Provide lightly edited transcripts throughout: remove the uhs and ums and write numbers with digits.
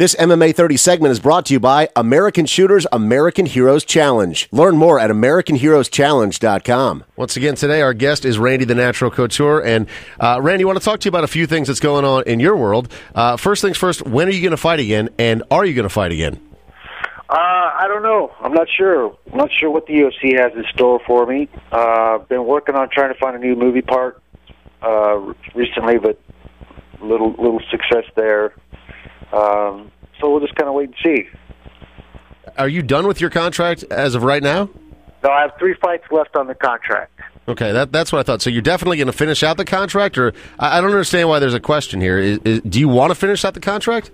This MMA 30 segment is brought to you by American Shooters American Heroes Challenge. Learn more at AmericanHeroesChallenge.com. Once again, today our guest is Randy the Natural Couture. And Randy, I want to talk to you about a few things that's going on in your world. First things first, when are you going to fight again, and are you going to fight again? I don't know. I'm not sure. I'm not sure what the UFC has in store for me. I've been working on trying to find a new movie part recently, but little success there. So we'll just kind of wait and see. Are you done with your contract as of right now? No, I have 3 fights left on the contract. Okay, that's what I thought. So you're definitely going to finish out the contract, or I don't understand why there's a question here. Do you want to finish out the contract?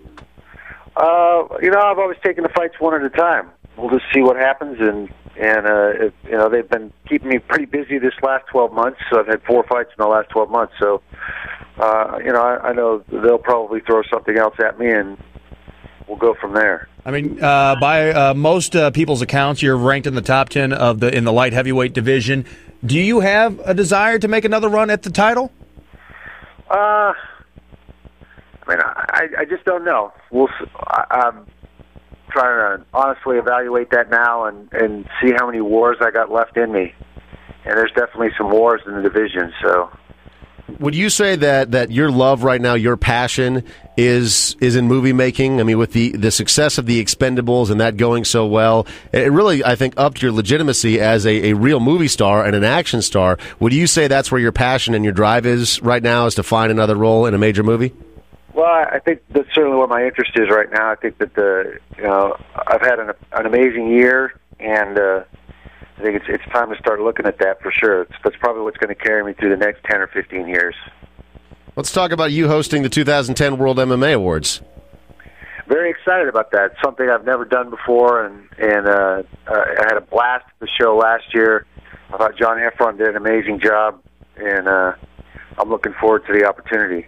I've always taken the fights one at a time. We'll just see what happens, and they've been keeping me pretty busy this last 12 months. So I've had 4 fights in the last 12 months. So, I know they'll probably throw something else at me, and we'll go from there. I mean, by most people's accounts, you're ranked in the top 10 in the light heavyweight division. Do you have a desire to make another run at the title? I just don't know. I'm trying to honestly evaluate that now and see how many wars I got left in me. And there's definitely some wars in the division. So, would you say that your love right now, your passion, is in movie making? I mean, with the success of The Expendables and that going so well, it really, I think, upped your legitimacy as a real movie star and an action star. Would you say that's where your passion and your drive is right now, is to find another role in a major movie? Well, I think that's certainly what my interest is right now. I think that I've had an amazing year, and I think it's time to start looking at that for sure. That's probably what's going to carry me through the next 10 or 15 years. Let's talk about you hosting the 2010 World MMA Awards. Very excited about that. It's something I've never done before, and I had a blast at the show last year. I thought John Heffron did an amazing job, and I'm looking forward to the opportunity.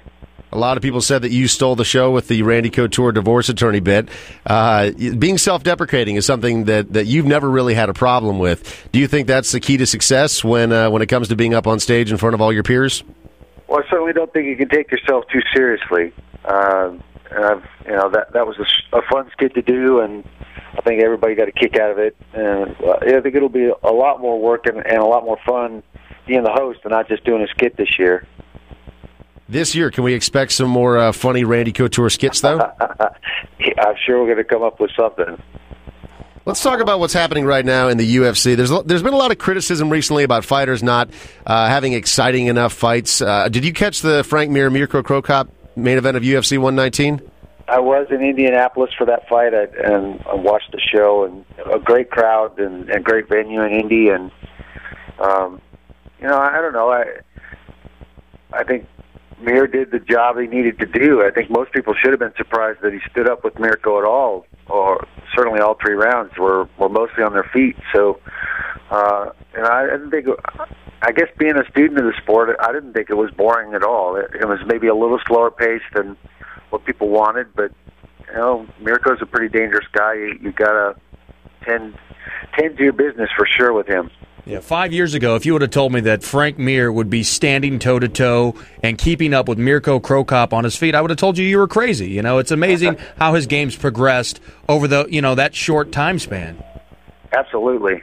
A lot of people said that you stole the show with the Randy Couture divorce attorney bit. Being self-deprecating is something that you've never really had a problem with. Do you think that's the key to success when it comes to being up on stage in front of all your peers? Well, I certainly don't think you can take yourself too seriously. That was a fun skit to do, and I think everybody got a kick out of it. And I think it'll be a lot more work and a lot more fun being the host and not just doing a skit this year. This year, can we expect some more funny Randy Couture skits, though? I'm sure we're going to come up with something. Let's talk about what's happening right now in the UFC. There's been a lot of criticism recently about fighters not having exciting enough fights. Did you catch the Frank MIr Mirko Cro Cop main event of UFC 119? I was in Indianapolis for that fight, and I watched the show, and a great crowd and great venue in Indy. And I don't know. I think Mir did the job he needed to do. I think most people should have been surprised that he stood up with Mirko at all, or certainly all 3 rounds were mostly on their feet. So, I didn't think. I guess being a student of the sport, I didn't think it was boring at all. It was maybe a little slower paced than what people wanted, but Mirko's a pretty dangerous guy. You gotta tend to your business for sure with him. Yeah, 5 years ago, if you would have told me that Frank MIr would be standing toe-to-toe and keeping up with Mirko Cro Cop on his feet, I would have told you were crazy. It's amazing how his game's progressed over that short time span. Absolutely.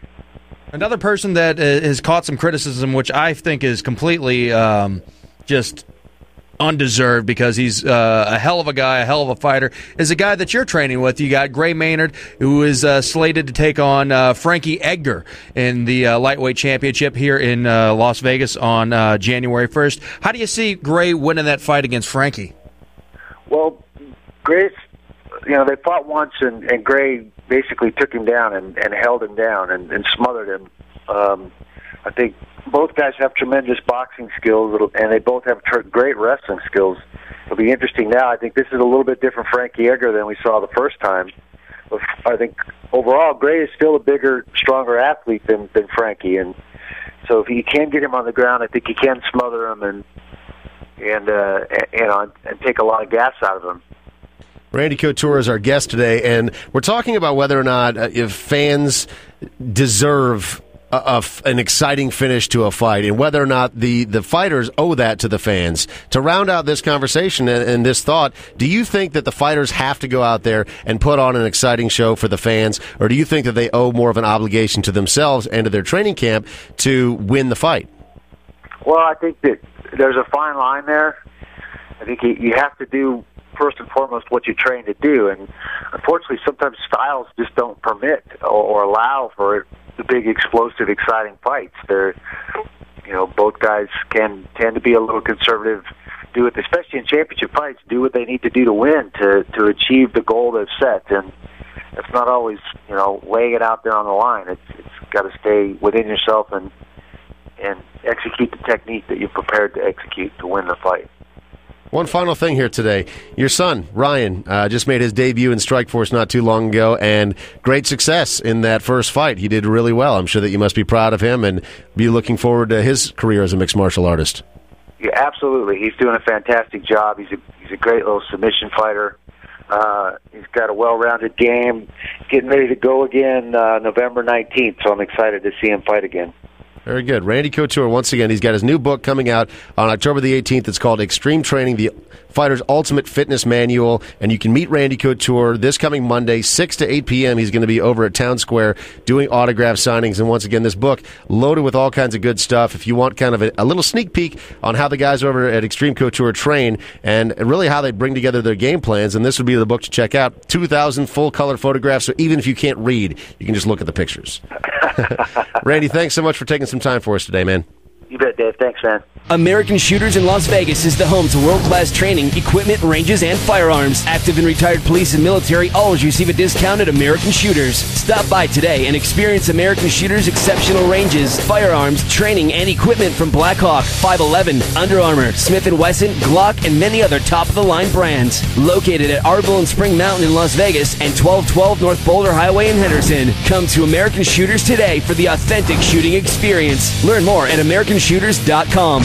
Another person that has caught some criticism, which I think is completely just undeserved because he's a hell of a guy, a hell of a fighter, is a guy that you're training with. You got Gray Maynard, who is slated to take on Frankie Edgar in the lightweight championship here in Las Vegas on January 1st. How do you see Gray winning that fight against Frankie? Well, Gray's, they fought once, and Gray basically took him down and held him down and smothered him. I think both guys have tremendous boxing skills, and they both have great wrestling skills. It'll be interesting now. I think this is a little bit different Frankie Edgar than we saw the first time. But I think overall, Gray is still a bigger, stronger athlete than Frankie, and so if you can get him on the ground, I think you can smother him and take a lot of gas out of him. Randy Couture is our guest today, and we're talking about whether or not if fans deserve an exciting finish to a fight, and whether or not the fighters owe that to the fans. To round out this conversation and this thought, do you think that the fighters have to go out there and put on an exciting show for the fans, or do you think that they owe more of an obligation to themselves and to their training camp to win the fight? Well, I think that there's a fine line there. I think you have to do, first and foremost, what you train to do, and unfortunately sometimes styles just don't permit or allow for the big, explosive, exciting fights. Both guys can tend to be a little conservative, do it, especially in championship fights, do what they need to do to win, to achieve the goal they've set. And it's not always, laying it out there on the line. It's got to stay within yourself and execute the technique that you're prepared to execute to win the fight. One final thing here today. Your son, Ryan, just made his debut in Strikeforce not too long ago, and great success in that first fight. He did really well. I'm sure that you must be proud of him and be looking forward to his career as a mixed martial artist. Yeah, absolutely. He's doing a fantastic job. He's a great little submission fighter. He's got a well-rounded game. Getting ready to go again November 19th, so I'm excited to see him fight again. Very good. Randy Couture, once again, he's got his new book coming out on October the 18th. It's called Extreme Training, the Fighter's Ultimate Fitness Manual, and you can meet Randy Couture this coming Monday, 6 to 8 p.m. He's going to be over at Town Square doing autograph signings, and once again, this book loaded with all kinds of good stuff. If you want kind of a little sneak peek on how the guys over at Extreme Couture train and really how they bring together their game plans, and this would be the book to check out. 2,000 full-color photographs, so even if you can't read, you can just look at the pictures. Randy, thanks so much for taking some time for us today, man. You bet, Dave. Thanks, man. American Shooters in Las Vegas is the home to world-class training, equipment, ranges, and firearms. Active and retired police and military always receive a discount at American Shooters. Stop by today and experience American Shooters' exceptional ranges, firearms, training, and equipment from Black Hawk, 511, Under Armour, Smith & Wesson, Glock, and many other top-of-the-line brands. Located at Arbel and Spring Mountain in Las Vegas and 1212 North Boulder Highway in Henderson. Come to American Shooters today for the authentic shooting experience. Learn more at AmericanShooters.com.